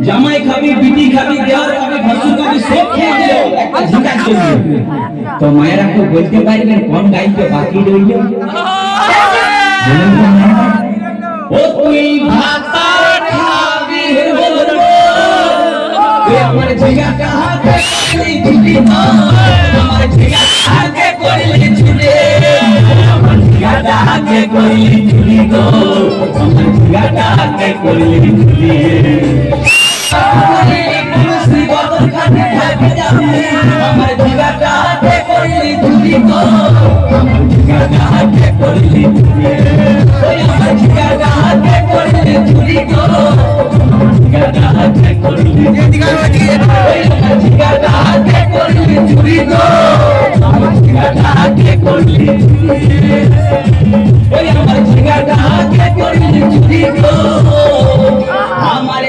জামাই খাবি, বিটি খাবি, দেওয়ার খাবি, ভাসুর খাবি, সব খেয়ে দিও একটা ঝিকা চলবে। তো মায়েরা তো বলতে পারবেন কোন দায়িত্ব বাকি রইল? ও তুই ভাত খাবি বলবো, তুই আমার ঝিকাটা হাতে করলি ছুটি, আমার ঝিকাটা হাতে করলি ছুটি, আমার ঝিকাটা হাতে করলি ছুটি গো, আমার ঝিকাটা হাতে করলি ছুটি। আমার ঝিকাটা হাতে করলি ছুটি গো, আমার ঝিকাটা হাতে করলি ছুটি, আমার ঝিকাটা হাতে করলি ছুটি গো, আমার ঝিকাটা হাতে করলি ছুটি, আমার ঝিকাটা হাতে করলি ছুটি গো, আমার ঝিকাটা হাতে করলি ছুটি, আমার ঝিকাটা হাতে করলি ছুটি গো, আমার